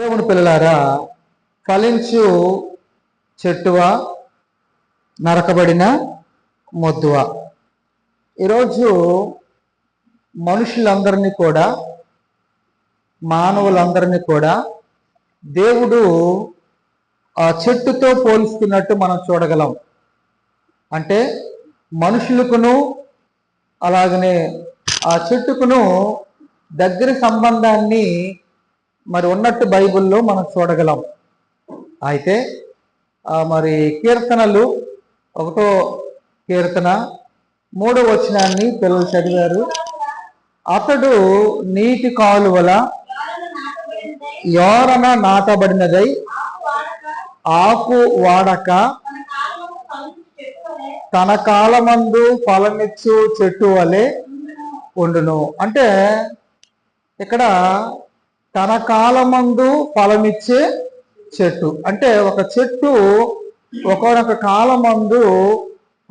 దేవుని పిల్లలారా, ఫలించు చెట్టువా, నరకబడిన మొద్దువా. ఈరోజు మనుషులందరినీ కూడా, మానవులందరినీ కూడా దేవుడు ఆ చెట్టుతో పోలుస్తున్నట్టు మనం చూడగలం. అంటే మనుషులకును అలాగనే ఆ చెట్టుకును దగ్గర సంబంధాన్ని మరి ఉన్నట్టు బైబిల్లో మనం చూడగలం. అయితే మరి కీర్తనలు 1వ కీర్తన 3వ వచనాన్ని పిల్లలు చదివారు. అతడు నీటి కాలువల యోరన నాటబడినదై ఆకు వాడక తన కాలమందు ఫలమిచ్చు చెట్టు వలె ఉండును. అంటే ఇక్కడ తన కాలమందు ఫలమిచ్చే చెట్టు అంటే ఒక చెట్టు ఒకనొక కాలమందు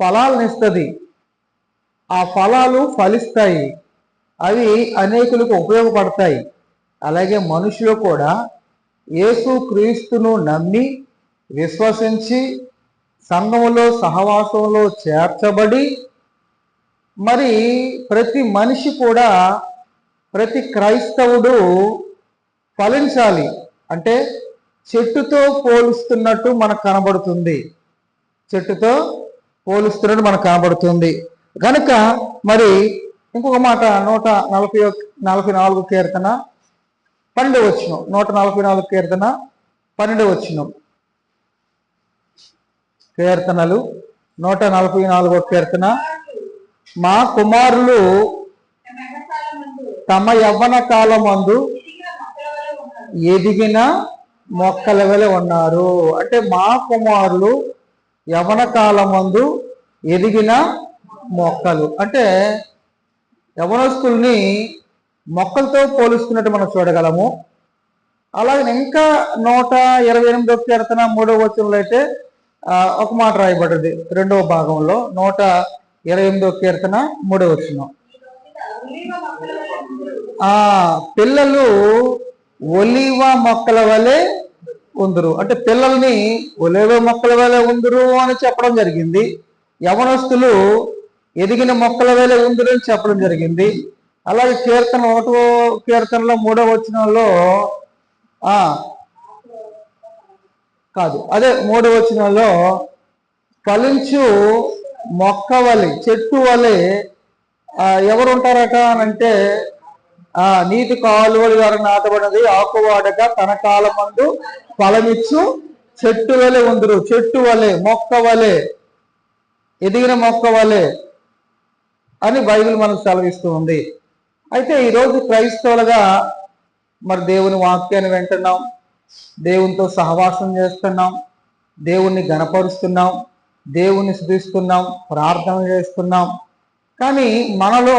ఫలాలను ఇస్తుంది. ఆ ఫలాలు ఫలిస్తాయి, అవి అనేకులకు ఉపయోగపడతాయి. అలాగే మనుషులు కూడా యేసు క్రీస్తును నమ్మి విశ్వసించి సంఘములో సహవాసంలో చేర్చబడి మరి ప్రతి మనిషి కూడా, ప్రతి క్రైస్తవుడు ఫలించాలి. అంటే చెట్టుతో పోలుస్తున్నట్టు మనకు కనబడుతుంది, చెట్టుతో పోలుస్తున్నట్టు మనకు కనబడుతుంది. కనుక మరి ఇంకొక మాట 144 కీర్తన 12వ వచనం, 144 కీర్తన 12వ వచనం. కీర్తనలు 144వ కీర్తన. మా కుమారులు తమ యవ్వన కాలమందు ఎదిగిన మొక్కల వలె ఉన్నారు. అంటే మా కుమారులు యవ్వన కాలమందు ఎదిగిన మొక్కలు అంటే యవనస్తుల్ని మొక్కలతో పోలుస్తున్నట్టు మనం చూడగలము. అలాగే ఇంకా 128వ కీర్తన 3వ వచనంలో అయితే ఒక మాట రాయబడ్డది. 2వ భాగంలో 128వ కీర్తన 3వ వచనం. పిల్లలు ఒలీవ మొక్కల వలె ఉందురు. అంటే పిల్లల్ని ఒలీవ మొక్కల వలె ఉందురు అని చెప్పడం జరిగింది. యవనస్తులు ఎదిగిన మొక్కల వలె ఉందురు అని చెప్పడం జరిగింది. అలాగే కీర్తన 1వ కీర్తనలో 3వ వచనంలో కాదు, అదే 3వ వచనంలో ఫలించు మొక్క వలె, చెట్టు వలె ఎవరు ఉంటారట అంటే నీటి కాలువల ద్వారా నాటబడినది ఆకువాడక తన కాలమందు ఫలమిచ్చు చెట్టు వలె ఉందరు. చెట్టు వలె, మొక్క వలె, ఎదిగిన మొక్క వలె అని బైబిల్ మనకు సెలవిస్తూ ఉంది. అయితే ఈరోజు క్రైస్తవులుగా మరి దేవుని వాక్యాన్ని వింటున్నాం, దేవునితో సహవాసం చేస్తున్నాం, దేవుణ్ణి గణపరుస్తున్నాం, దేవుణ్ణి స్తుతిస్తున్నాం, ప్రార్థన చేస్తున్నాం. కానీ మనలో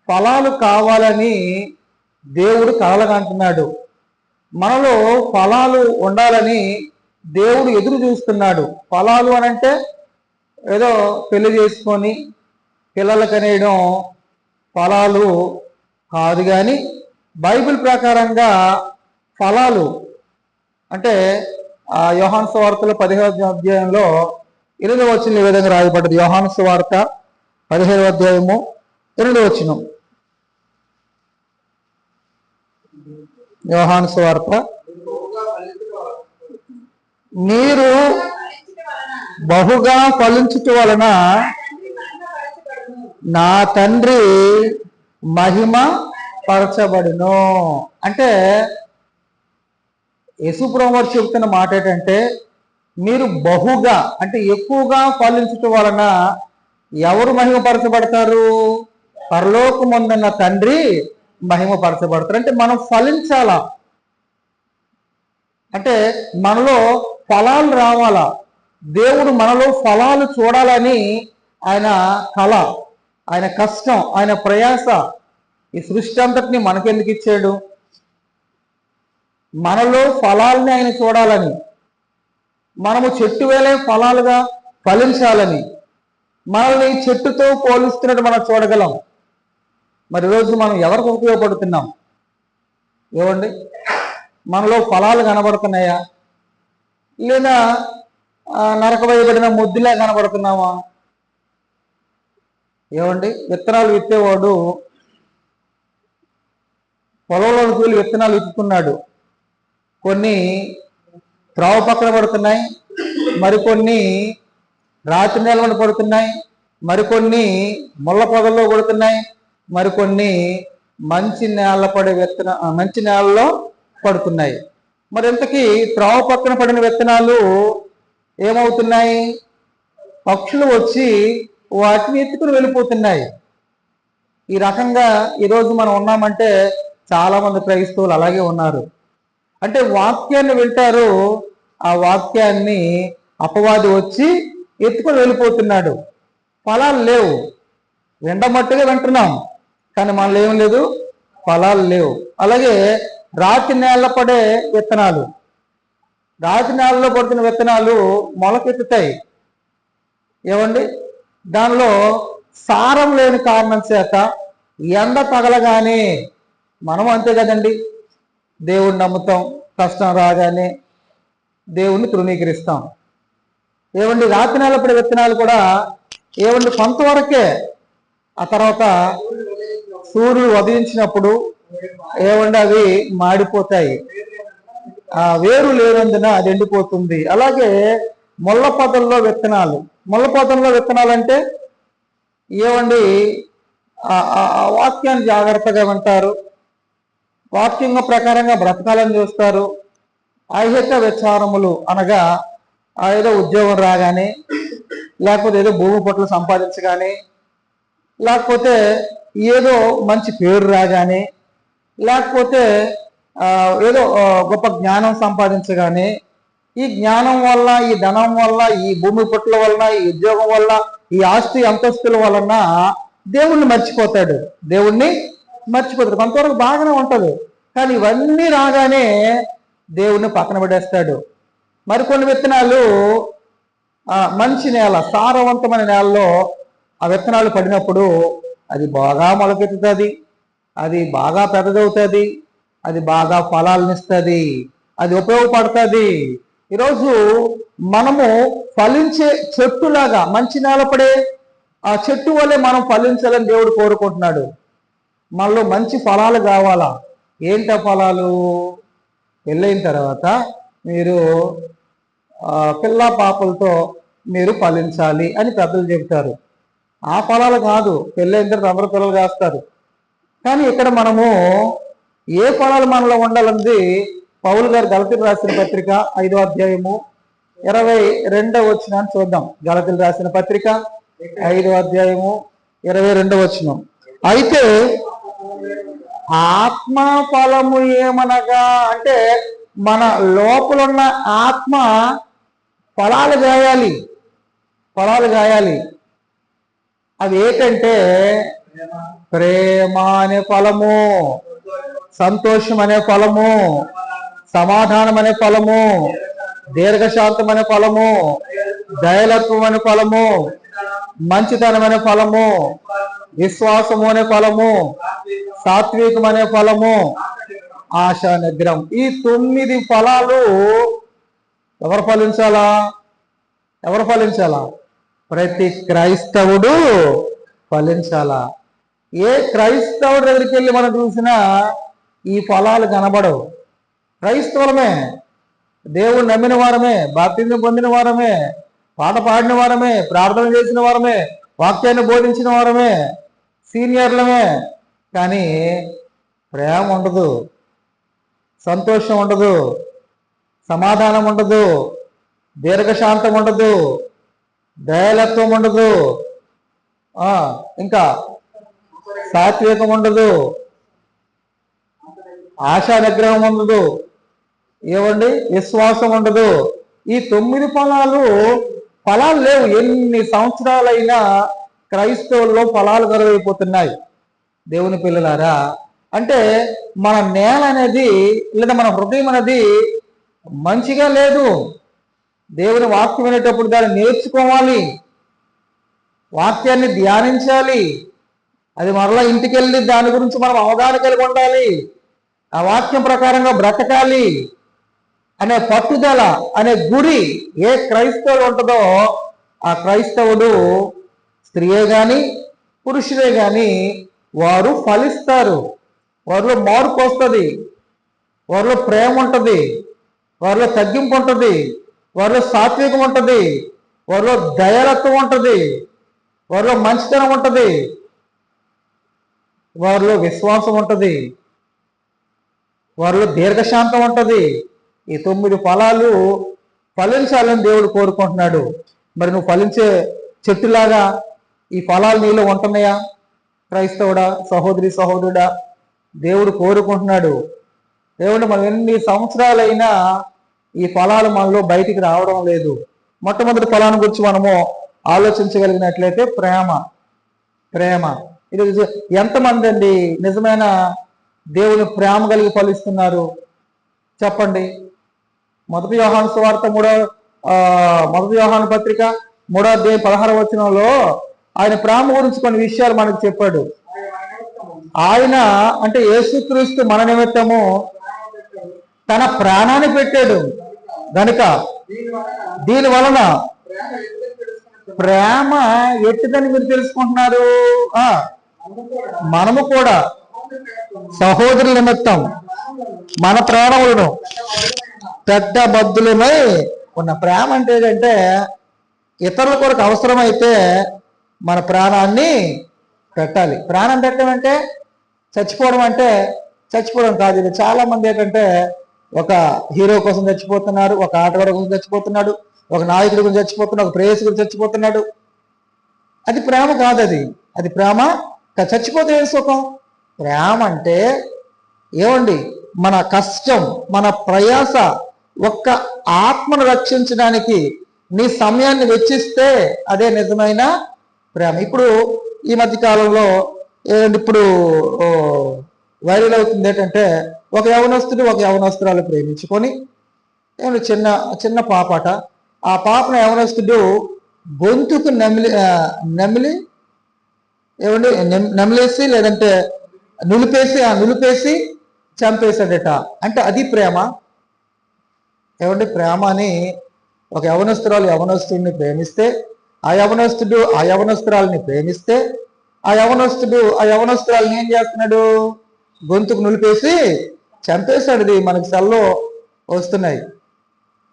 ఫలాలు కావాలని దేవుడు కలలుగంటున్నాడు. మనలో ఫలాలు ఉండాలని దేవుడు ఎదురు చూస్తున్నాడు. ఫలాలు అనంటే ఏదో పెళ్లి చేసుకొని పిల్లలు కనేయడం ఫలాలు కాదు. కానీ బైబిల్ ప్రకారంగా ఫలాలు అంటే యోహాను సువార్తలో 15వ అధ్యాయంలో 8వ వచనం ఈ విధంగా రాయబడ్డది. యోహాను సువార్త 15వ అధ్యాయము 8వ వచనం. యోహాను సువార్త, మీరు బహుగా ఫలించుట వలన నా తండ్రి మహిమ పరచబడును. అంటే యేసు ప్రభువు చెబుతున్న మాట ఏంటంటే మీరు బహుగా అంటే ఎక్కువగా ఫలించుట వలన ఎవరు మహిమపరచబడతారు? పరలోకమందున్న తండ్రి మహిమపరచబడతారు. అంటే మనం ఫలించాలా, అంటే మనలో ఫలాలు రావాలా. దేవుడు మనలో ఫలాలు చూడాలని ఆయన కళ, ఆయన కష్టం, ఆయన ప్రయాస, ఈ సృష్టి అంతటిని మనకెందుకు ఇచ్చాడు? మనలో ఫలాల్ని ఆయన చూడాలని, మనము చెట్టు వేలే ఫలాలుగా ఫలించాలని, మనల్ని చెట్టుతో పోలుస్తున్నట్టు మనం చూడగలం. మరి రోజు మనం ఎవరికి ఉపయోగపడుతున్నాం? ఏమండి? మనలో ఫలాలు కనబడుతున్నాయా, లేదా నరకవేయబడిన ముద్దులే కనబడుతున్నావా? ఏమండి, విత్తనాలు విత్తేవాడు పొలంలోకి వెళ్ళి విత్తనాలు విత్తుతున్నాడు. కొన్ని త్రావు పక్కన పడుతున్నాయి, మరికొన్ని రాతి నేల పడుతున్నాయి, మరికొన్ని ముళ్ళ పొదల్లో పడుతున్నాయి, మరికొన్ని మంచి నేల పడే మంచి నేలలో పడుతున్నాయి. మరి ఇంతకీ త్రావు పక్కన పడిన విత్తనాలు ఏమవుతున్నాయి? పక్షులు వచ్చి వాటిని ఎత్తుకుని వెళ్ళిపోతున్నాయి. ఈ రకంగా ఈరోజు మనం ఉన్నామంటే చాలా మంది క్రైస్తవులు అలాగే ఉన్నారు. అంటే వాక్యాన్ని వింటారు, ఆ వాక్యాన్ని అపవాది వచ్చి ఎత్తుకొని వెళ్ళిపోతున్నాడు. ఫలాలు లేవు, వినమట్టుగా వింటున్నాం, కానీ మనలో ఏం లేదు, ఫలాలు లేవు. అలాగే రాతి నేల పడే విత్తనాలు, రాతి నేలలో పడుతున్న విత్తనాలు మొలకెత్తుతాయి. ఏమండి, దానిలో సారం లేని కారణం చేత ఎండ తగలగానే మనం అంతే కదండి, దేవుణ్ణి నమ్ముతాం, కష్టం రాగానే దేవుణ్ణి తృణీకరిస్తాం. ఏమండి, రాతి నేలపడి విత్తనాలు కూడా ఏమండి కొంతవరకే, ఆ తర్వాత సూర్యుడు ఉదయించినప్పుడు ఏమండి అవి మాడిపోతాయి, ఆ వేరు లేనందున అది ఎండిపోతుంది. అలాగే ముళ్ళ పొదల్లో విత్తనాలు, ముళ్ళ పొదల్లో విత్తనాలు అంటే ఏమండి వాక్యాన్ని జాగ్రత్తగా వింటారు, వాక్యం ప్రకారంగా బ్రతకాలని చూస్తారు. ఐహిక విచారములు అనగా ఏదో ఉద్యోగం రాగానే, లేకపోతే ఏదో భూమి పట్ల సంపాదించగానే, లేకపోతే ఏదో మంచి పేరు రాగానే, లేకపోతే ఏదో గొప్ప జ్ఞానం సంపాదించగానే, ఈ జ్ఞానం వల్ల, ఈ ధనం వల్ల, ఈ భూమి పట్ల వలన, ఈ ఉద్యోగం వల్ల, ఈ ఆస్తి అంతస్తుల వలన దేవుణ్ణి మర్చిపోతాడు. కొంతవరకు బాగానే ఉంటుంది, కానీ ఇవన్నీ రాగానే దేవుణ్ణి పక్కన పడేస్తాడు. మరికొన్ని విత్తనాలు మంచి నేల, సారవంతమైన నేలలో ఆ విత్తనాలు పడినప్పుడు అది బాగా మొలకెత్తుతుంది, అది బాగా పెద్దదవుతుంది, అది బాగా ఫలాలనిస్తుంది, అది ఉపయోగపడుతుంది. ఈరోజు మనము ఫలించే చెట్టులాగా మంచి నేల పడే ఆ చెట్టు వల్లే మనం ఫలించాలని దేవుడు కోరుకుంటున్నాడు. మనలో మంచి ఫలాలు కావాలా? ఏంట ఫలాలు? పెళ్ళైన తర్వాత మీరు పిల్ల పాపలతో మీరు ఫలించాలి అని పెద్దలు చెబుతారు. ఆ ఫలాలు కాదు, పెళ్ళైన తర్వాత అందరూ పిల్లలు కాస్తారు. కానీ ఇక్కడ మనము ఏ ఫలాలు మనలో ఉండాలన్నది పౌలు గారు గలతీయులకు రాసిన పత్రిక 5వ అధ్యాయము 22వ వచనాన్ని చూద్దాం. గలతీయులకు రాసిన పత్రిక 5వ అధ్యాయము 22వ వచనం. అయితే ఆత్మ ఫలము ఏమనగా, అంటే మన లోపలున్న ఆత్మ ఫలాలు గాయాలి. అవి ఏంటంటే ప్రేమ అనే ఫలము, సంతోషం అనే ఫలము, సమాధానం అనే ఫలము, దీర్ఘశాంతం అనే ఫలము, దయలత్వం అనే ఫలము, మంచితనం అనే ఫలము, విశ్వాసము అనే ఫలము, సాత్వికం అనే ఫలము, ఆశా నిగ్రహం. ఈ 9 ఫలాలు ఎవరు ఫలించాలా? ప్రతి క్రైస్తవుడు ఫలించాలా. ఏ క్రైస్తవుడి దగ్గరికి వెళ్ళి మనం చూసినా ఈ ఫలాలు కనబడవు. క్రైస్తవులమే, దేవుడు నమ్మిన వారమే, బాప్తిజం పొందిన వారమే, పాట పాడిన వారమే, ప్రార్థన చేసిన వారమే, వాక్యాన్ని బోధించిన వారమే, సీనియర్లమే, కానీ ప్రేమ ఉండదు, సంతోషం ఉండదు, సమాధానం ఉండదు, దీర్ఘశాంతం ఉండదు, దయాలత్వం ఉండదు, ఇంకా సాత్వికం ఉండదు, ఆశా నిగ్రహం ఉండదు, ఏమండి విశ్వాసం ఉండదు. ఈ 9 ఫలాలు లేవు. ఎన్ని సంవత్సరాలైనా క్రైస్తవుల్లో ఫలాలు కరువైపోతున్నాయి. దేవుని పిల్లలారా, అంటే మన నేల అనేది, లేదా మన హృదయం అనేది మంచిగా లేదు. దేవుని వాక్యం వినేటప్పుడు దాన్ని నేర్చుకోవాలి, వాక్యాన్ని ధ్యానించాలి, అది మరలా ఇంటికి వెళ్ళి దాని గురించి మనం అవగాహన కలిగి ఉండాలి. ఆ వాక్యం ప్రకారంగా బ్రతకాలి అనే పట్టుదల అనే గురి ఏ క్రైస్తవుడు ఉంటుందో ఆ క్రైస్తవుడు స్త్రీయే గాని పురుషులే గాని వారు ఫలిస్తారు. వారిలో మార్పు వస్తుంది, వారిలో ప్రేమ ఉంటుంది, వారిలో తగ్గింపు ఉంటుంది, వారిలో సాత్వికం ఉంటుంది, వారిలో దయాలత్వం ఉంటుంది, వారిలో మంచితనం ఉంటుంది, వారిలో విశ్వాసం ఉంటుంది, వారిలో దీర్ఘశాంతం ఉంటుంది. ఈ 9 ఫలాలు ఫలించాలని దేవుడు కోరుకుంటున్నాడు. మరి నువ్వు ఫలించే చెట్టులాగా ఈ ఫలాలు నీలో ఉంటున్నాయా? క్రైస్తవుడా, సహోదరి సహోదరుడా, దేవుడు కోరుకుంటున్నాడు. దేవుడు మనం ఎన్ని సంవత్సరాలైనా ఈ ఫలాలు మనలో బయటికి రావడం లేదు. మొట్టమొదటి ఫలాన్ని గురించి మనము ఆలోచించగలిగినట్లయితే ప్రేమ. ప్రేమ ఇది ఎంతమంది అండి నిజమైన దేవుని ప్రేమ కలిగి ఫలిస్తున్నారు చెప్పండి? మొదటి యోహాను సువార్త మొదటి యోహాను పత్రిక 3వ అధ్యాయం 16వ వచనంలో ఆయన ప్రేమ గురించి కొన్ని విషయాలు మనకు చెప్పాడు. ఆయన అంటే యేసుక్రీస్తు మన నిమిత్తము తన ప్రాణాన్ని పెట్టాడు గనుక దీని వలన ప్రేమ ఎట్టిదని మీరు తెలుసుకుంటున్నారు. మనము కూడా సహోదరుల నిమిత్తం మన ప్రాణములను పెద్ద బద్దులమై ఉన్న ప్రేమ అంటే ఏంటంటే ఇతరుల కొరకు అవసరమైతే మన ప్రాణాన్ని పెట్టాలి. ప్రాణం పెట్టడం అంటే చచ్చిపోవడం అంటే చచ్చిపోవడం కాదు. ఇది చాలా మంది ఏంటంటే ఒక హీరో కోసం చచ్చిపోతున్నారు, ఒక ఆటగాడు కోసం చచ్చిపోతున్నాడు, ఒక నాయకుడి గురించి చచ్చిపోతున్నాడు, ఒక ప్రేయసి గురించి చచ్చిపోతున్నాడు. అది ప్రేమ కాదు. అది ప్రేమ చచ్చిపోతే ఏం సుఖం? ప్రేమ అంటే ఏమండి, మన కష్టం, మన ప్రయాస, ఒక్క ఆత్మను రక్షించడానికి నీ సమయాన్ని వెచ్చిస్తే అదే నిజమైన ప్రేమ. ఇప్పుడు ఈ మధ్య కాలంలో ఇప్పుడు వైరల్ అవుతుంది ఏంటంటే ఒక యవనస్తుడు ఒక యవనస్తురాలు ప్రేమించుకొని చిన్న చిన్న పాపట, ఆ పాపను యవనస్తుడు గొంతుకు నమిలేసి లేదంటే నులిపేసి చంపేశాడట. అంటే అది ప్రేమ ఏమండి? ప్రేమ అని ఒక యవనస్తురాలు యవనస్తుడిని ప్రేమిస్తే, ఆ యవనస్తుడు ఆ యవనస్తురాలని ప్రేమిస్తే, ఆ యవనస్తురాలని ఏం చేస్తున్నాడు? గొంతుకు నులిపేసి చంపేశాడు. ఇది మనకి సెల్లో వస్తున్నాయి.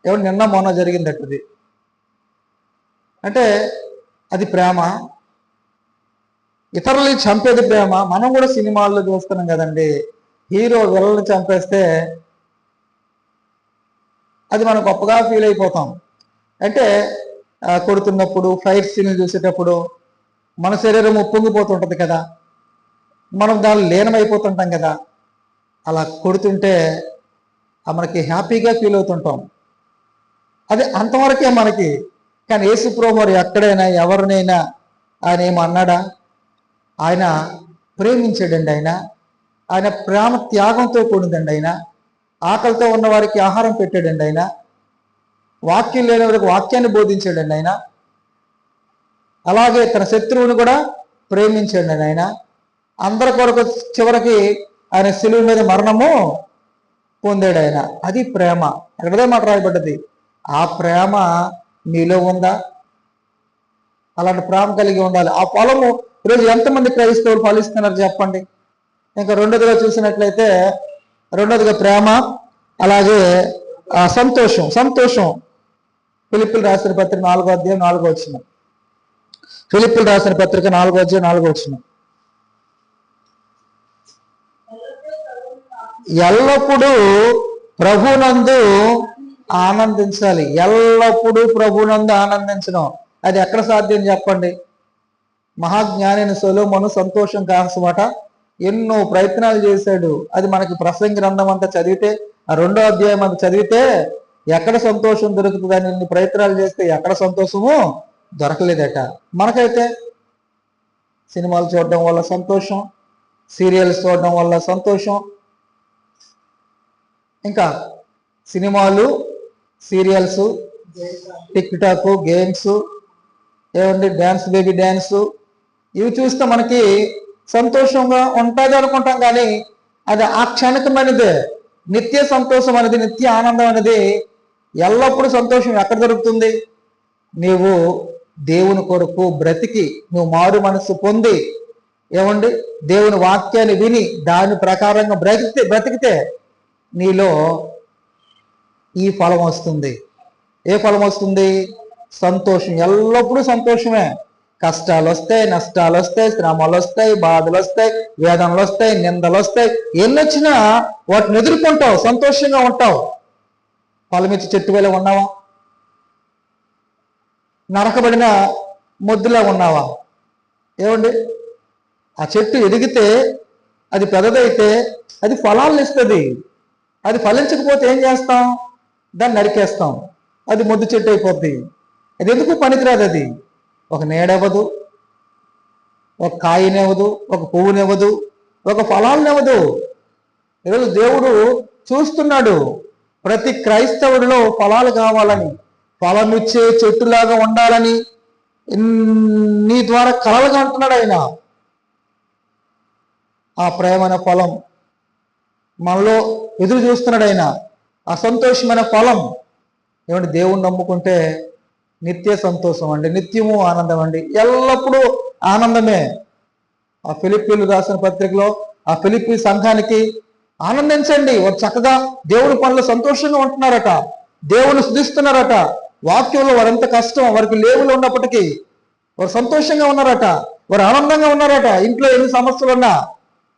ఏమంటే నిన్న మొన్న జరిగిందటది. అంటే అది ప్రేమ. ఇతరులని చంపేది ప్రేమ. మనం కూడా సినిమాల్లో చూస్తున్నాం కదండి, హీరో విలన్ని చంపేస్తే అది మనం గొప్పగా ఫీల్ అయిపోతాం. అంటే కొడుతున్నప్పుడు ఫైట్ సీన్లు చూసేటప్పుడు మన శరీరం ఉప్పొంగిపోతుంటుంది కదా, మనం దానిలో లీనమైపోతుంటాం కదా. అలా కొడుతుంటే మనకి హ్యాపీగా ఫీల్ అవుతుంటాం. అది అంతవరకే మనకి. కానీ యేసు ప్రభువు వారు ఎక్కడైనా ఎవరినైనా ఆయన ఏమన్నాడా? ఆయన ప్రేమించాడండి. ఆయన ప్రేమ త్యాగంతో కూడిందండి. ఆయన ఆకలితో ఉన్న వారికి ఆహారం పెట్టాడండి. ఆయన వాక్యం లేని వారికి వాక్యాన్ని బోధించాడండి. ఆయన అలాగే తన శత్రువుని కూడా ప్రేమించాడండి. ఆయన అందరి కొరకు చివరికి ఆయన శిలువ మీద మరణము పొందాడు. ఆయన అది ప్రేమ. ఎక్కడదే మాట రాయబడ్డది. ఆ ప్రేమ నీలో ఉందా? అలాంటి ప్రేమ కలిగి ఉండాలి. ఆ ఫలము ఈరోజు ఎంతమంది క్రైస్తవులు ఫలిస్తున్నారు చెప్పండి? ఇంకా రెండోదిగా చూసినట్లయితే రెండోదిగా ప్రేమ, అలాగే సంతోషం. ఫిలిప్పీయులకు రాసిన పత్రిక 4వ అధ్యాయం 4వ వచనం. ఫిలిప్పీయులకు రాసిన పత్రిక 4వ అధ్యాయం 4వ వచనం. ఎల్లప్పుడూ ప్రభునందు ఆనందించాలి. ఎల్లప్పుడూ ప్రభునందు ఆనందించడం అది ఎక్కడ సాధ్యం చెప్పండి? మహాజ్ఞాని సొలొమోను సంతోషం కాసమాట ఎన్నో ప్రయత్నాలు చేశాడు. అది మనకి ప్రసంగి గ్రంథం అంతా చదివితే, ఆ 2వ అధ్యాయం అంతా చదివితే ఎక్కడ సంతోషం దొరుకుతుందని ఇన్ని ప్రయత్నాలు చేస్తే ఎక్కడ సంతోషము దొరకలేదట. మనకైతే సినిమాలు చూడడం వల్ల సంతోషం, సీరియల్స్ చూడడం వల్ల సంతోషం, ఇంకా సినిమాలు, సీరియల్స్, టిక్ టాక్, గేమ్స్, ఏమండి డ్యాన్స్, బేబీ డ్యాన్స్, ఇవి చూస్తే మనకి సంతోషంగా ఉంటుంది అనుకుంటాం. కానీ అది ఆ క్షణికమైనదే. నిత్య సంతోషం అనేది, నిత్య ఆనందం అనేది, ఎల్లప్పుడూ సంతోషం ఎక్కడ దొరుకుతుంది? నీవు దేవుని కొరకు బ్రతికి, నువ్వు మారు మనసు పొంది, ఏమండి, దేవుని వాక్యాన్ని విని దాని ప్రకారంగా బ్రతికితే నీలో ఈ ఫలం వస్తుంది. ఏ ఫలం వస్తుంది? సంతోషం. ఎల్లప్పుడూ సంతోషమే. కష్టాలు వస్తాయి, నష్టాలు వస్తాయి, శ్రమలు వస్తాయి, బాధలు వస్తాయి, వేదనలు వస్తాయి, నిందలు వస్తాయి. ఎన్నొచ్చినా వాటిని ఎదుర్కొంటావు, సంతోషంగా ఉంటావు. ఫలమిచ్చి చెట్టు వేళ ఉన్నావా? నరకబడిన మొద్దులా ఉన్నావా? ఏమండి, ఆ చెట్టు ఎదిగితే, అది పెద్దదైతే అది ఫలాలను ఇస్తుంది. అది ఫలించకపోతే ఏం చేస్తాం? దాన్ని నరికేస్తాం. అది మొద్దు చెట్టు అయిపోద్ది. అది ఎందుకు పనికిరాదు. అది ఒక నీడవ్వదు, ఒక కాయనివ్వదు, ఒక పువ్వునివ్వదు, ఒక ఫలాలనివ్వదు. ఈరోజు దేవుడు చూస్తున్నాడు ప్రతి క్రైస్తవుడిలో ఫలాలు కావాలని, ఫలమిచ్చే చెట్టులాగా ఉండాలని నీ ద్వారా కలలుగా అంటున్నాడు ఆయన. ఆ ప్రేమైన ఫలం మనలో ఎదురు చూస్తున్నాడు ఆయన. ఆ సంతోషమైన ఫలం ఏమంటే, దేవుణ్ణి నమ్ముకుంటే నిత్య సంతోషం అండి, నిత్యము ఆనందం అండి, ఎల్లప్పుడూ ఆనందమే. ఆ ఫిలిప్పీలు రాసిన పత్రికలో ఆ ఫిలిప్పీ సంఘానికి ఆనందించండి, వారు చక్కగా దేవుని పనులు సంతోషంగా ఉంటున్నారట, దేవుని స్తుతిస్తున్నారట. వాక్యంలో వారంత కష్టం వారికి లేవులు ఉన్నప్పటికీ వారు సంతోషంగా ఉన్నారట, వారు ఆనందంగా ఉన్నారట. ఇంట్లో ఎన్ని సమస్యలు ఉన్నా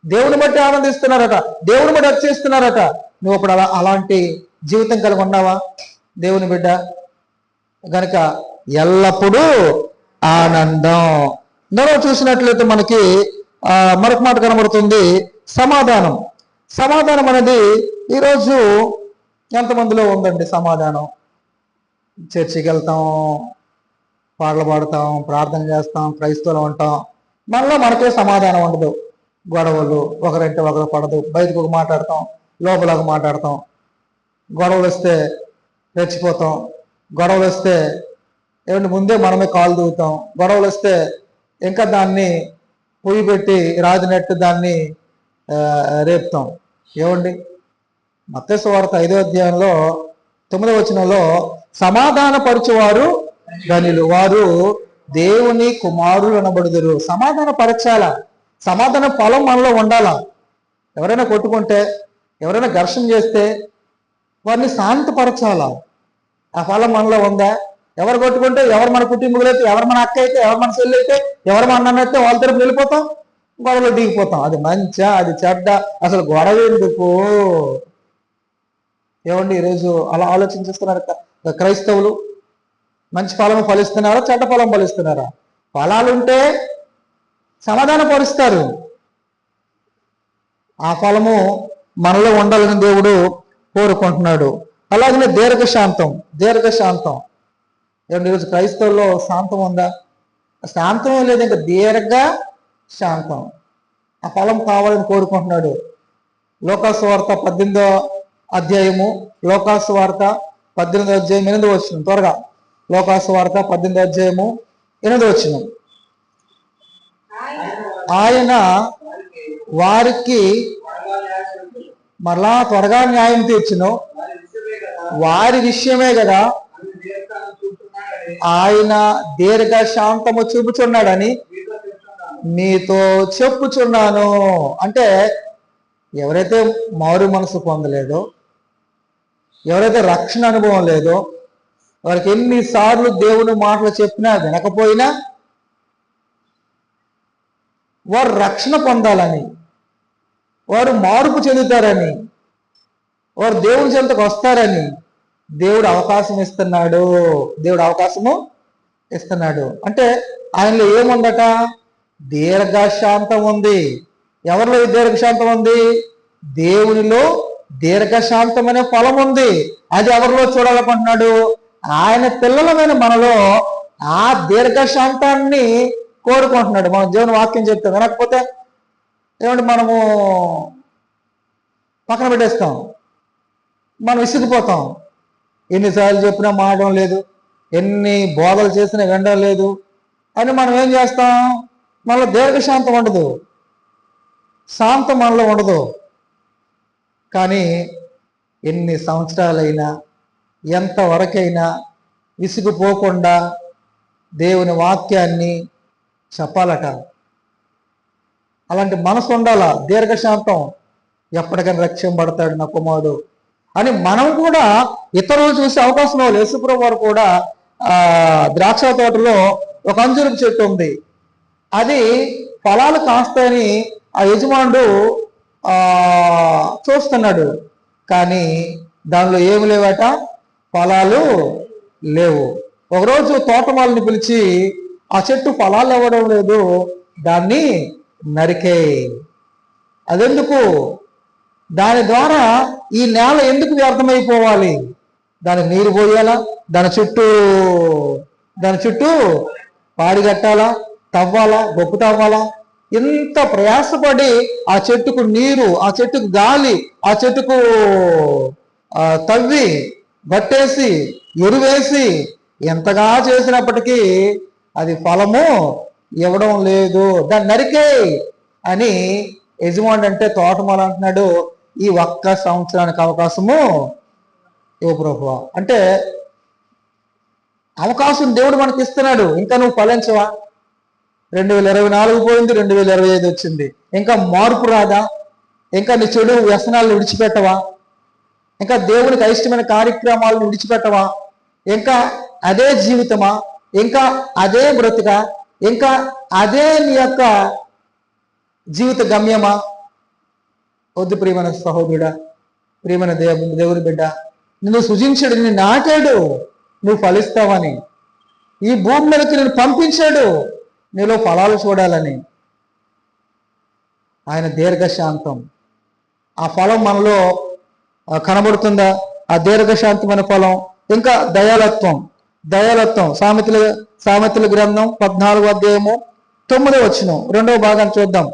దేవుని బట్టి ఆనందిస్తున్నారట, దేవుని బట్టి అర్చిస్తున్నారట. నువ్వు ఇప్పుడు అలాంటి జీవితం కలిగి ఉన్నావా దేవుని బిడ్డ? గనక ఎల్లప్పుడూ ఆనందం. ఇందులో చూసినట్లయితే మనకి మరొక మాట కనబడుతుంది, సమాధానం. సమాధానం అనేది ఈరోజు ఎంతమందిలో ఉందండి సమాధానం? చర్చికి వెళ్తాం, పాటలు పాడతాం, ప్రార్థన చేస్తాం, క్రైస్తవులు ఉంటాం, మనలో మనకే సమాధానం ఉండదు. గొడవలు, ఒకరంటే ఒకరు పడదు, బయటకు ఒక మాట్లాడతాం, లోపల ఒక మాట్లాడతాం. గొడవలు వస్తే రెచ్చిపోతాం, గొడవలు వస్తే ఏమంటే ముందే మనమే కాలు దూగుతాం, గొడవలు వస్తే ఇంకా దాన్ని పొయ్యి పెట్టి రాజునట్టు దాన్ని రేపుతాం. ఏమండి, మత్తయి సువార్త 5వ అధ్యాయంలో 9వ వచనంలో సమాధాన పరచువారు ధనులు, వారు దేవుని కుమారులు అనబడుదురు. సమాధాన పరచాల, సమాధాన ఫలం మనలో ఉండాలా. ఎవరైనా కొట్టుకుంటే, ఎవరైనా ఘర్షణ చేస్తే వారిని శాంతపరచాలా. ఆ ఫలం మనలో ఉందా? ఎవరు కొట్టుకుంటే, ఎవరు మన కుటుంబీకులు అయితే, ఎవరు మన అక్క అయితే, ఎవరు మన చెల్లి అయితే, ఎవరు మన అన్న అయితే వాళ్ళ తరపు వెళ్ళిపోతాం, గొడవలో దిగిపోతాం. అది మంచా, అది చెడ్డ, అసలు గొడవ ఎందుకు? ఏమండి, ఈరోజు అలా ఆలోచించేస్తున్నారు క్రైస్తవులు. మంచి ఫలము ఫలిస్తున్నారా, చెడ్డ ఫలం ఫలిస్తున్నారా? ఫలాలుంటే సమాధాన పరుస్తారు. ఆ ఫలము మనలో ఉండాలని దేవుడు కోరుకుంటున్నాడు. అలాగనే దీర్ఘశాంతం. దీర్ఘశాంతం ఏమంటే, ఈరోజు క్రైస్తవుల్లో శాంతం ఉందా? శాంతమే లేదు, ఇంకా దీర్ఘ శాంతం. ఆ ఫలం కావాలని కోరుకుంటున్నాడు. లోకాసు వార్త 18వ అధ్యాయము, లోకాసు వార్త 18వ అధ్యాయం 8వ వచనం. త్వరగా లోకాసు వార్త 18వ అధ్యాయము 8వ వచనం. ఆయన వారికి మరలా త్వరగా న్యాయం తీర్చును, వారి విషయమే కదా ఆయన దీర్ఘ శాంతము చూపుచున్నాడని మీతో చెప్పుచున్నాను. అంటే ఎవరైతే మారు మనసు పొందలేదో, ఎవరైతే రక్షణ అనుభవం లేదో, వారికి ఎన్నిసార్లు దేవుని మాటలు చెప్పినా వినకపోయినా వారు రక్షణ పొందాలని, వారు మార్పు చెందుతారని, వారు దేవుని చెంతకు వస్తారని దేవుడు అవకాశం ఇస్తున్నాడు. దేవుడు అవకాశము ఇస్తున్నాడు. అంటే ఆయనలో ఏముందట? దీర్ఘశాంతం ఉంది. ఎవరిలో ఈ దీర్ఘశాంతం ఉంది? దేవునిలో దీర్ఘశాంతం అనే ఫలం ఉంది. అది ఎవరిలో చూడాలనుకుంటున్నాడు? ఆయన పిల్లలమైన మనలో ఆ దీర్ఘశాంతాన్ని కోరుకుంటున్నాడు. మనం దేవుని వాక్యం చెప్తాం, వినకపోతే ఏమంటే మనము పక్కన పెట్టేస్తాం, మనం విసిగిపోతాం. ఎన్నిసార్లు చెప్పినా మానడం లేదు, ఎన్ని బోధలు చేసినా వినడం లేదు అని మనం ఏం చేస్తాం? మనలో దీర్ఘశాంతం ఉండదు, శాంతం మనలో ఉండదు. కానీ ఎన్ని సంవత్సరాలైనా ఎంతవరకైనా విసిగిపోకుండా దేవుని వాక్యాన్ని చెప్పాలట. అలాంటి మనసు ఉండాలా. దీర్ఘశాంతం, ఎప్పటికైనా రక్షింపబడతాడు నా కుమారుడు అని మనం కూడా ఇతరులు చూసే అవకాశం లేదు. యేసుప్రభువు వారు కూడా ద్రాక్ష తోటలో ఒక అంజూరపు చెట్టు ఉంది, అది ఫలాలు కాస్తాయని ఆ యజమానుడు చూస్తున్నాడు, కానీ దానిలో ఏమి లేవట, ఫలాలు లేవు. ఒకరోజు తోటమాలని పిలిచి ఆ చెట్టు ఫలాలు ఇవ్వడం లేదు, దాన్ని నరికే. అదెందుకు? దాని ద్వారా ఈ నేల ఎందుకు వ్యర్థమైపోవాలి? దానికి నీరు పోయాలా, దాని చుట్టూ పాడిగట్టాలా, తవ్వాలా, గొప్ప తవ్వాలా? ఇంత ప్రయాసపడి ఆ చెట్టుకు నీరు, ఆ చెట్టుకు గాలి, ఆ చెట్టుకు తవ్వి గట్టేసి ఎరువేసి ఎంతగా చేసినప్పటికీ అది ఫలము ఇవ్వడం లేదు, దాన్ని నరికే అని యజమానుడు అంటే తోటమాల అంటున్నాడు, ఈ ఒక్క సంవత్సరానికి అవకాశము ఇవ్వు ప్రభువా. అంటే అవకాశం దేవుడు మనకి ఇస్తున్నాడు, ఇంకా నువ్వు ఫలించవా? 2024 పోయింది, 2025 వచ్చింది, ఇంకా మార్పు రాదా? ఇంకా నీ చెడు వ్యసనాలను విడిచిపెట్టవా? ఇంకా దేవునికి అయిష్టమైన కార్యక్రమాలను విడిచిపెట్టవా? ఇంకా అదే జీవితమా? ఇంకా అదే బ్రతుక? ఇంకా అదే నీ యొక్క జీవిత గమ్యమా? వద్దు ప్రియమైన సహోదరుడా, ప్రియమైన దేవుని బిడ్డ, నిన్ను సృజించాడు, నిన్ను నాటాడు నువ్వు ఫలిస్తావని. ఈ భూమి మీదకి నేను పంపించాడు నీలో ఫలాలు చూడాలని. ఆయన దీర్ఘశాంతం, ఆ ఫలం మనలో కనబడుతుందా? ఆ దీర్ఘశాంతమైన ఫలం. ఇంకా దయాలత్వం. సామెతల గ్రంథం 14వ అధ్యాయము 9వ వచనం, 2వ భాగాన్ని చూద్దాం.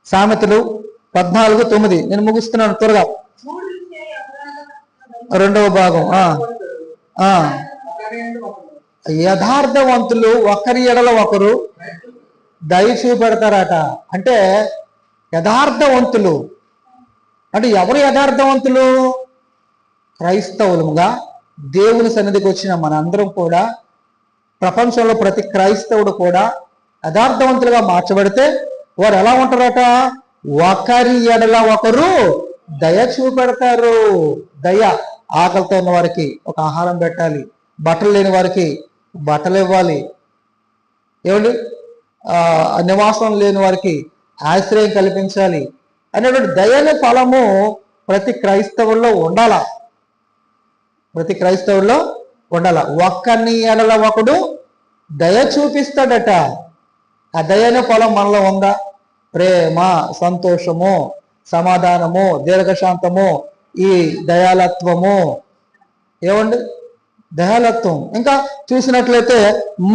సామెతలు 14:9. నేను ముగిస్తున్నాను త్వరగా. 2వ భాగం. యథార్థవంతులు ఒకరి ఎడల ఒకరు దయ చూపెడతారట. అంటే యథార్థవంతులు అంటే ఎవరు యథార్థవంతులు? క్రైస్తవులుగా దేవుని సన్నిధికి వచ్చిన మనందరం కూడా, ప్రపంచంలో ప్రతి క్రైస్తవుడు కూడా యథార్థవంతులుగా మార్చబడితే వారు ఎలా ఉంటారట? ఒకరి ఎడల ఒకరు దయ చూపెడతారు. దయ. ఆకలితో ఉన్న వారికి ఒక ఆహారం పెట్టాలి, బట్టలు లేని వారికి బట్టలు ఇవ్వాలి, ఏమండి నివాసం లేని వారికి ఆశ్రయం కల్పించాలి అనేటువంటి దయని ఫలము ప్రతి క్రైస్తవుల్లో ఉండాలా. ఒక్కరిని ఎడల ఒకడు దయ చూపిస్తాడట. ఆ దయని ఫలం మనలో ఉందా? ప్రేమ, సంతోషము, సమాధానము, దీర్ఘశాంతము, ఈ దయాలత్వము. ఏమండి? దయాలత్వం. ఇంకా చూసినట్లయితే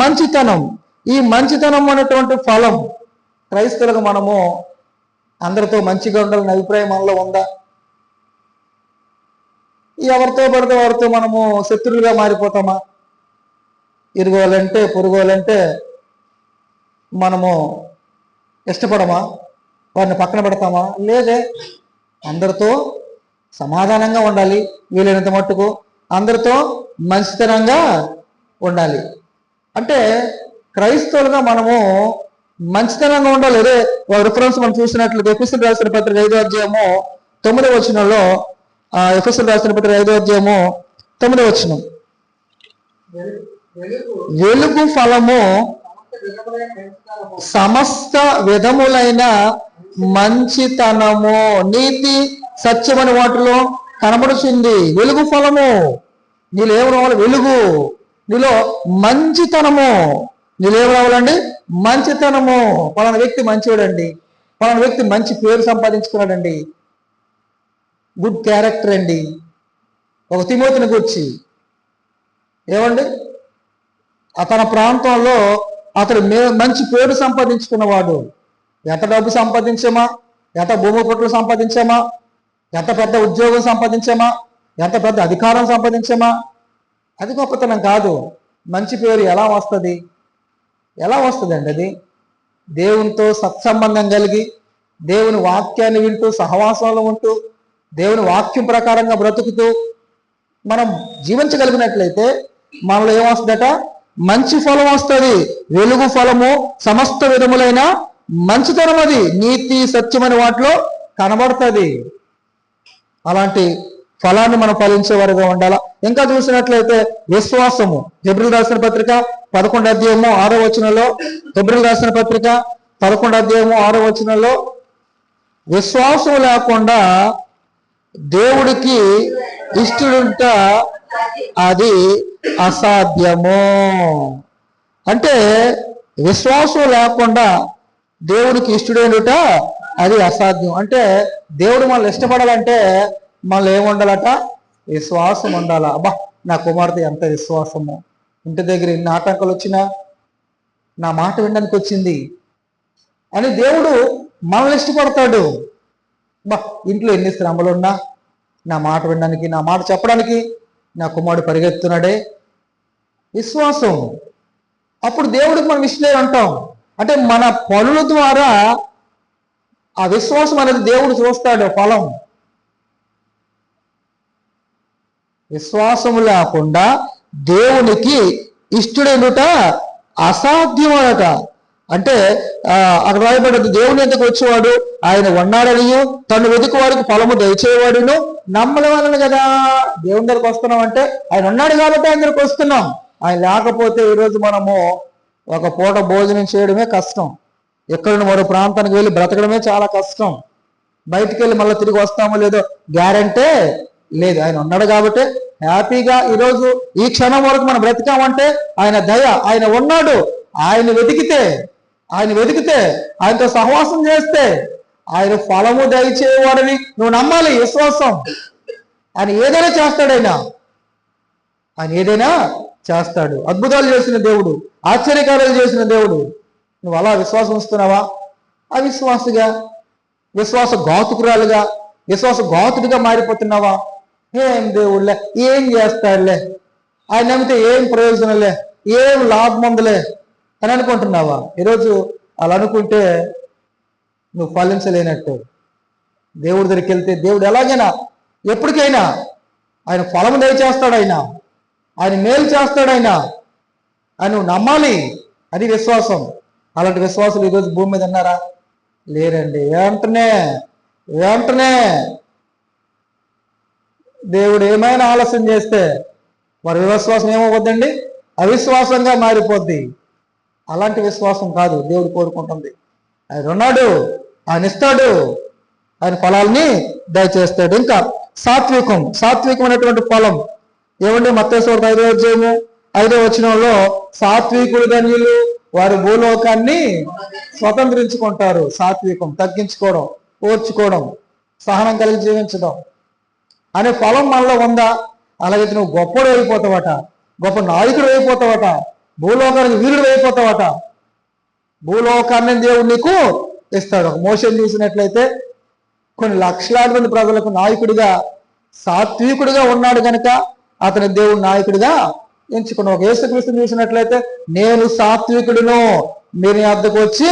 మంచితనం. ఈ మంచితనం అనేటువంటి ఫలం క్రైస్తవులకు మనము అందరితో మంచిగా ఉండాలని అభిప్రాయం మనలో ఉందా? ఎవరితో పడితే వారితో మనము శత్రువులుగా మారిపోతామా? ఇరుగోలంటే పొరుగోలంటే మనము ఇష్టపడమా? వారిని పక్కన పెడతామా? లేదే. అందరితో సమాధానంగా ఉండాలి, వీలైనంత మట్టుకు అందరితో మంచితనంగా ఉండాలి. అంటే క్రైస్తవులుగా మనము మంచితనంగా ఉండాలి. అదే రిఫరెన్స్ మనం చూసినట్లయితే ఎఫెసీయులకు రాసిన పత్రిక 5వ అధ్యాయము 9వ వచనంలో, ఎఫెసీయులకు రాసిన పత్రిక 5వ అధ్యాయము 9వ వచనం, వెలుగు ఫలము సమస్త విధములైన మంచితనము, నీతి, సత్యమని వాటిలో కనబడుతుంది. వెలుగు ఫలము నీలో ఏమి రావాలి? వెలుగు. నీలో మంచితనము. నీలో ఏమి రావాలండి? మంచితనము. పలానా వ్యక్తి మంచివాడండి, పలానా వ్యక్తి మంచి పేరు సంపాదించుకున్నాడండి, గుడ్ క్యారెక్టర్ అండి. ఒక తిమోతిని గురించి ఏమండి, తన ప్రాంతంలో అతడు మంచి పేరు సంపాదించుకున్నవాడు. ఎంత డబ్బు సంపాదించామా, ఎంత భూమి పుట్లు సంపాదించామా, ఎంత పెద్ద ఉద్యోగం సంపాదించామా, ఎంత పెద్ద అధికారం సంపాదించామా, అది గొప్పతనం కాదు. మంచి పేరు ఎలా వస్తుంది? అండి అది దేవునితో సత్సంబంధం కలిగి, దేవుని వాక్యాన్ని వింటూ, సహవాసంలో ఉంటూ, దేవుని వాక్యం ప్రకారంగా బ్రతుకుతూ మనం జీవించగలిగినట్లయితే మనలో ఏమొస్తుందట? మంచి ఫలం వస్తుంది. వెలుగు ఫలము సమస్త విధములైన మంచితనం, అది నీతి సత్యమైన వాటిలో కనబడుతుంది. అలాంటి ఫలాన్ని మనం ఫలించే వారుగా ఉండాలా. ఇంకా చూసినట్లయితే విశ్వాసము, హెబ్రీయులకు రాసిన పత్రిక 11వ అధ్యాయము 6వ వచనంలో, హెబ్రీయులకు రాసిన పత్రిక 11వ అధ్యాయము 6వ వచనంలో, విశ్వాసం లేకుండా దేవుడికి ఇష్టడుంట అది అసాధ్యము. అంటే విశ్వాసం లేకుండా దేవుడికి ఇష్టడేనుట అది అసాధ్యం. అంటే దేవుడు మనల్ని ఇష్టపడాలంటే మనలో ఏముండాలట? విశ్వాసం ఉండాలా. అబ్బా, నా కుమార్తె ఎంత విశ్వాసము, ఇంటి దగ్గర ఇన్ని ఆటంకాలు వచ్చినా నా మాట వినడానికి వచ్చింది అని దేవుడు మనల్ని ఇష్టపడతాడు. బా, ఇంట్లో ఎన్ని శ్రమలున్నా నా మాట వినడానికి, నా మాట చెప్పడానికి నా కుమారుడు పరిగెత్తున్నాడే, విశ్వాసం. అప్పుడు దేవుడికి మనం ఇష్టలే అంటాం. అంటే మన పనుల ద్వారా ఆ విశ్వాసం అనేది దేవుడు చూస్తాడు ఫలం. విశ్వాసము లేకుండా దేవునికి ఇష్టడేనుట అసాధ్యం అనట. అంటే అక్కడ రాయబడ్డది, దేవుని ఎందుకు వచ్చేవాడు ఆయన ఉన్నాడనియు తను వెతుకు వాడికి ఫలము దయచేవాడును నమ్మలేవాలని కదా. దేవుని దగ్గరకు వస్తున్నాం అంటే ఆయన ఉన్నాడు కాబట్టి ఆయన దగ్గరకు వస్తున్నాం. ఆయన లేకపోతే ఈరోజు మనము ఒక పూట భోజనం చేయడమే కష్టం. ఎక్కడ మరో ప్రాంతానికి వెళ్ళి బ్రతకడమే చాలా కష్టం. బయటికి వెళ్ళి మళ్ళీ తిరిగి వస్తామో లేదో గ్యారంటీ లేదు. ఆయన ఉన్నాడు కాబట్టి హ్యాపీగా ఈరోజు ఈ క్షణం వరకు మనం బ్రతికామంటే ఆయన దయ, ఆయన ఉన్నాడు. ఆయన వెతికితే ఆయనతో సహవాసం చేస్తే ఆయన ఫలము దయచేవాడని నువ్వు నమ్మాలి. విశ్వాసం. ఆయన ఏదైనా చేస్తాడు. ఆయన ఏదైనా చేస్తాడు. అద్భుతాలు చేసిన దేవుడు, ఆశ్చర్యకార్యాలు చేసిన దేవుడు. నువ్వు అలా విశ్వాసం ఇస్తున్నావా? అవిశ్వాసగా, విశ్వాస ఘాతుకురాలుగా, విశ్వాస ఘాతుడిగా మారిపోతున్నావా? ఏం దేవుళ్ళే, ఏం చేస్తాడులే, ఆయన నమ్మితే ఏం ప్రయోజనంలే, ఏం లాభం ఉందిలే అని అనుకుంటున్నావా? ఈరోజు అలా అనుకుంటే నువ్వు ఫలించలేనట్టు. దేవుడి దగ్గరికి వెళ్తే దేవుడు ఎలాగైనా ఎప్పటికైనా ఆయన ఫలము దయచేస్తాడు. ఆయన మేలు చేస్తాడు. ఆయన నువ్వు నమ్మాలి. అది విశ్వాసం. అలాంటి విశ్వాసులు ఈరోజు భూమి మీద ఉన్నారా? లేరండి. వెంటనే దేవుడు ఏమైనా ఆలస్యం చేస్తే వారి విశ్వాసం ఏమవుద్దండి? అవిశ్వాసంగా మారిపోద్ది. అలాంటి విశ్వాసం కాదు దేవుడు కోరుకుంటుంది. ఆయన ఉన్నాడు, ఆయన ఇస్తాడు, ఆయన ఫలాల్ని దయచేస్తాడు. ఇంకా సాత్వికం అనేటువంటి ఫలం ఏమండి? మత్తయి సువార్త 5వ అధ్యాయము 5వ వచనంలో, సాత్వికులు ధన్యులు వారి భూలోకాన్ని స్వతంత్రించుకుంటారు. సాత్వికం, తగ్గించుకోవడం, ఓర్చుకోవడం, సహనం కలిగి జీవించడం అనే ఫలం మనలో ఉందా? అలాగైతే నువ్వు గొప్పడు అయిపోతావట, గొప్ప నాయకుడు అయిపోతావట, భూలోకానికి వీరుడు అయిపోతావట. భూలోకాన్ని దేవుడు నీకు ఇస్తాడు. ఒక మోషేని చూసినట్లయితే కొన్ని లక్షలాది మంది ప్రజలకు నాయకుడిగా, సాత్వికుడిగా ఉన్నాడు కనుక అతని దేవుడు నాయకుడిగా ఎంచుకున్నాడు. ఒక యేసుక్రీస్తుని చూసినట్లయితే, నేను సాత్వికుడును, మీరు నీ వద్దకు వచ్చి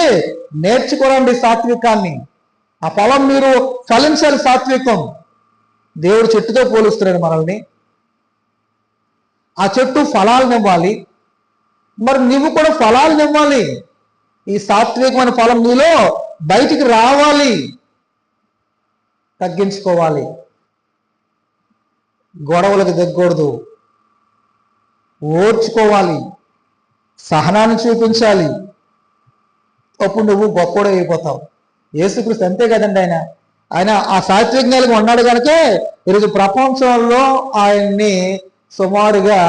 నేర్చుకోరండి సాత్వికాన్ని. ఆ ఫలం మీరు ఫలించాలి. సాత్వికం. దేవుడు చెట్టుతో పోలుస్తున్నాడు మనల్ని. ఆ చెట్టు ఫలాలను ఇవ్వాలి. మరి నువ్వు కూడా ఫలాలను ఇవ్వాలి. ఈ సాత్వికమైన ఫలం నీలో బయటికి రావాలి. తగ్గించుకోవాలి, గొడవలకు దిగకూడదు, ఓర్చుకోవాలి, సహనాన్ని చూపించాలి. అప్పుడు నువ్వు గొప్పడు అయిపోతావు. యేసుక్రీస్తు అంతే కదండి. ఆయన ఆ సాత్విజ్ఞాలుగా ఉన్నాడు కనుకే ఈరోజు ప్రపంచంలో ఆయన్ని సుమారుగా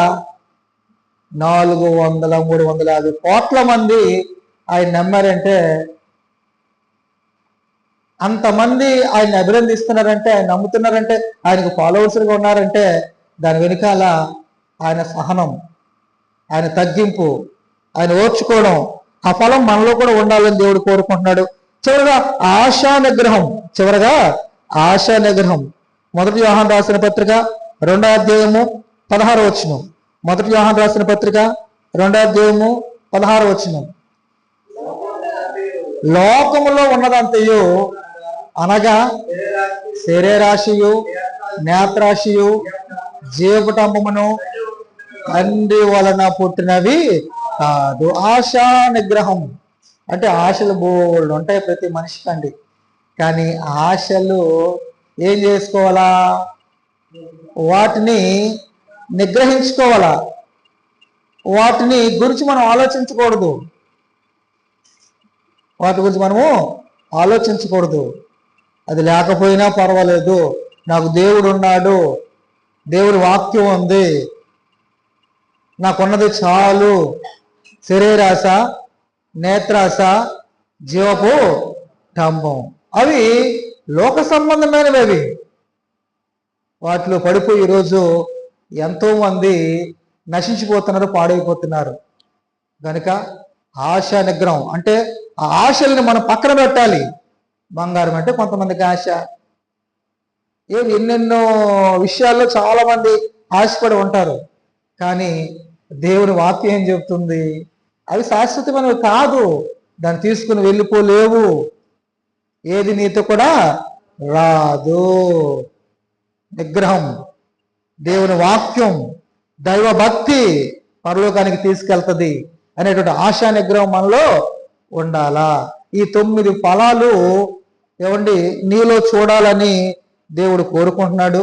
400-350 కోట్ల మంది ఆయన నమ్మారంటే, అంతమంది ఆయన అభినందిస్తున్నారంటే, ఆయన నమ్ముతున్నారంటే, ఆయనకు ఫాలోవర్స్గా ఉన్నారంటే దాని వెనుకాల ఆయన సహనం, ఆయన తగ్గింపు, ఆయన ఓర్చుకోవడం, ఆ ఫలం మనలో కూడా ఉండాలని దేవుడు కోరుకుంటున్నాడు. చివరగా ఆశా నిగ్రహం. 1 యోహాను రాసిన పత్రిక 2వ అధ్యాయము 16వ వచనం. 1 యోహాను రాసిన పత్రిక 2వ అధ్యాయము 16వ వచనం. లోకములో ఉన్నదంతయు అనగా శరీరాశియు నేత్రాశియు జీవటంబమును తండ్రి వలన పుట్టినవి కాదు. ఆశా నిగ్రహం అంటే ఆశలు బోల్డ్ ఉంటాయి ప్రతి మనిషికి అండి. కానీ ఆశలు ఏం చేసుకోవాలా? వాటిని నిగ్రహించుకోవాలా. వాటిని గురించి మనం ఆలోచించకూడదు. వాటి గురించి మనము ఆలోచించకూడదు. అది లేకపోయినా పర్వాలేదు, నాకు దేవుడు ఉన్నాడు, దేవుడి వాక్యం ఉంది, నాకున్నది చాలు. శరీరాశ నేత్రాశ జీవపు డంబం అవి లోక సంబంధమైనవి. అవి వాటిలో పడిపోయి ఈరోజు ఎంతో మంది నశించిపోతున్నారు, పాడైపోతున్నారు. కనుక ఆశ నిగ్రహం అంటే ఆ ఆశల్ని మనం పక్కన పెట్టాలి. బంగారం అంటే కొంతమందికి ఆశ, ఎన్నెన్నో విషయాల్లో చాలా మంది ఆశపడి ఉంటారు. కానీ దేవుని వాక్యం ఏం చెబుతుంది? అవి శాశ్వతమైనవి కాదు, దాన్ని తీసుకుని వెళ్ళిపోలేవు. ఏది నీతో కూడా రాదు. నిగ్రహం, దేవుని వాక్యం, దైవ భక్తి పరలోకానికి తీసుకెళ్తుంది అనేటువంటి ఆశా నిగ్రహం మనలో ఉండాలా. ఈ 9 ఫలాలు ఏమండి నీలో చూడాలని దేవుడు కోరుకుంటున్నాడు.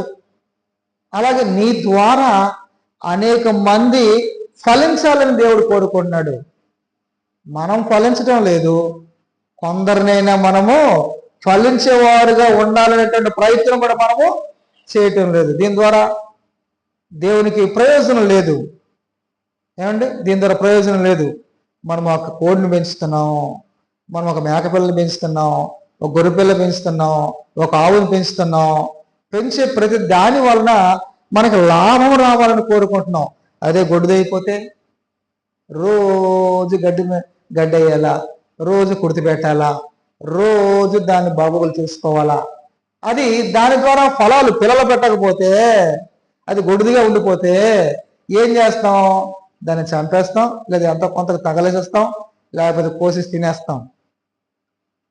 అలాగే నీ ద్వారా అనేక మంది ఫలించాలని దేవుడు కోరుకుంటున్నాడు. మనం ఫలించడం లేదు, కొందరినైనా మనము ఫలించేవారుగా ఉండాలనేటువంటి ప్రయత్నం కూడా మనము చేయటం లేదు. దీని ద్వారా దేవునికి ప్రయోజనం లేదు. ఏమండి దీని ద్వారా ప్రయోజనం లేదు. మనం ఒక కోడిని పెంచుతున్నాం, మనం ఒక మేకపిల్లని పెంచుతున్నాం, ఒక గొర్రెపిల్ల పెంచుతున్నాం, ఒక ఆవుని పెంచుతున్నాం. పెంచే ప్రతి దాని వలన మనకు లాభం రావాలని కోరుకుంటున్నాం. అదే గొడ్డుదైపోతే రోజు గడ్డి వేయాలా, రోజు కుర్తి పెట్టాలా, రోజు దాన్ని బాబుగులు చూసుకోవాలా. అది దాని ద్వారా ఫలాలు పిల్లలు పెట్టకపోతే, అది గొడ్డుదిగా ఉండిపోతే ఏం చేస్తాం? దాన్ని చంపేస్తాం, లేదా ఎంతో కొంత తగలేసేస్తాం, లేకపోతే కోసి తినేస్తాం.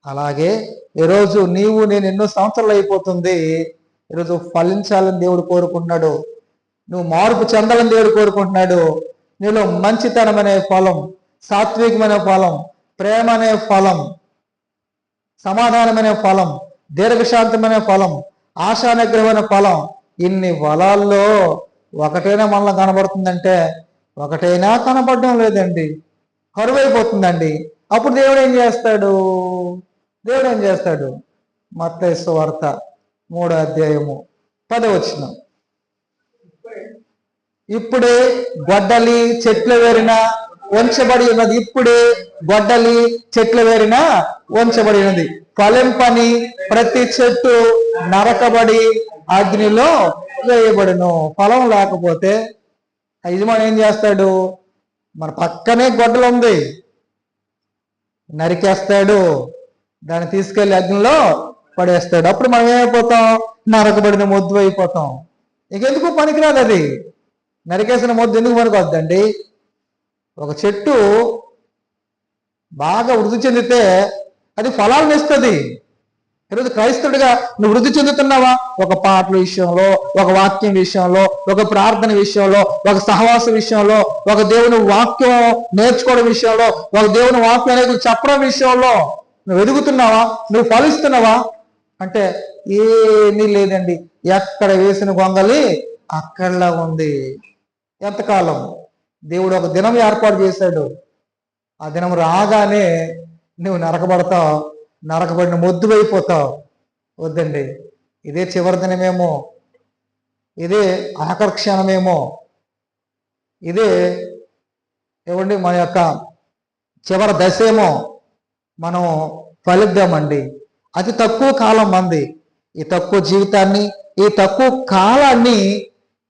అలాగే ఈరోజు నీవు నేను ఎన్నో సంవత్సరాలు అయిపోతుంది, ఈరోజు ఫలించాలని దేవుడు కోరుకుంటున్నాడు. నువ్వు మార్పు చెందాలని దేవుడు కోరుకుంటున్నాడు. నీలో మంచితనం అనే ఫలం, సాత్వికమైన ఫలం, ప్రేమ అనే ఫలం, సమాధానమైన ఫలం, దీర్ఘశాంతమైన ఫలం, ఆశానిగ్రహమైన ఫలం, ఇన్ని ఫలాల్లో ఒకటైనా మనలో కనబడుతుందంటే ఒకటైనా కనబడడం లేదండి, కరువైపోతుందండి. అప్పుడు దేవుడు ఏం చేస్తాడు? మత్తయి సువార్త 3వ అధ్యాయము 10వ వచనం. ఇప్పుడే గొడ్డలి చెట్ల వేరిన ఉంచబడి ఉన్నది. ఇప్పుడే గొడ్డలి చెట్ల వేరిన ఉంచబడి ఉన్నది. ఫలింపని ప్రతి చెట్టు నరకబడి అగ్నిలో వేయబడును. ఫలం లేకపోతే యజమాని ఏం చేస్తాడు? మన పక్కనే గొడ్డలు ఉంది, నరికేస్తాడు, దాన్ని తీసుకెళ్లి అగ్నిలో పడేస్తాడు. అప్పుడు మనం ఏమైపోతాం? నరకబడిన మొద్దు అయిపోతాం. ఇంకెందుకు పనికిరాదు. అది నరికేసిన మొద్దు ఎందుకు పనికొద్దండి? ఒక చెట్టు బాగా వృద్ధి చెందితే అది ఫలాలను ఇస్తుంది. ఈరోజు క్రైస్తవుడిగా నువ్వు వృద్ధి చెందుతున్నావా? ఒక పాటల విషయంలో, ఒక వాక్యం విషయంలో, ఒక ప్రార్థన విషయంలో, ఒక సహవాస విషయంలో, ఒక దేవుని వాక్యం నేర్చుకోవడం విషయంలో, ఒక దేవుని వాక్యం అనేది చెప్పడం విషయంలో నువ్వు ఎదుగుతున్నావా? నువ్వు ఫలిస్తున్నావా అంటే ఏమీ లేదండి. ఎక్కడ వేసిన గొంగలి అక్కడలా ఉంది. ఎంతకాలం? దేవుడు ఒక దినం ఏర్పాటు చేశాడు. ఆ దినం రాగానే నువ్వు నరకబడతావు, నరకబడిన మొద్దు అయిపోతావు. వద్దండి, ఇదే చివరి దినమేమో, ఇదే ఆఖరి క్షణమేమో, ఇదే ఏమండి మన యొక్క చివరి దశేమో. మనం ఫలిద్దామండి. అతి తక్కువ కాలం మంది ఈ తక్కువ జీవితాన్ని, ఈ తక్కువ కాలాన్ని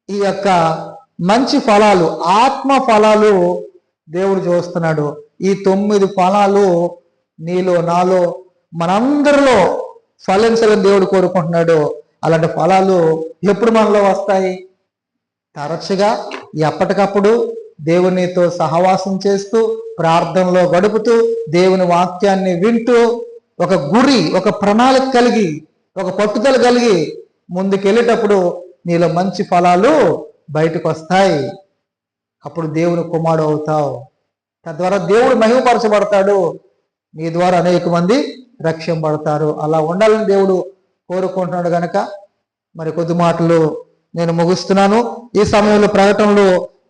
ఈ యొక్క మంచి ఫలాలు, ఆత్మ ఫలాలు దేవుడు చూస్తున్నాడు. ఈ 9 ఫలాలు నీలో, నాలో, మనందరిలో ఫలించాలని దేవుడు కోరుకుంటున్నాడు. అలాంటి ఫలాలు ఎప్పుడు మనలో వస్తాయి? తరచుగా ఎప్పటికప్పుడు దేవునితో సహవాసం చేస్తూ, ప్రార్థనలో గడుపుతూ, దేవుని వాక్యాన్ని వింటూ, ఒక గురి, ఒక ప్రణాళిక కలిగి, ఒక పట్టుదల కలిగి ముందుకెళ్ళేటప్పుడు నీలో మంచి ఫలాలు బయటకు వస్తాయి. అప్పుడు దేవుని కుమారుడు అవుతావు. తద్వారా దేవుడు మహిమపరచబడతాడు. నీ ద్వారా అనేక మంది రక్షింపబడతారు. అలా ఉండాలని దేవుడు కోరుకుంటున్నాడు. కనుక మరి కొద్ది మాటలు నేను ముగిస్తున్నాను. ఈ సమయంలో ప్రకటనలో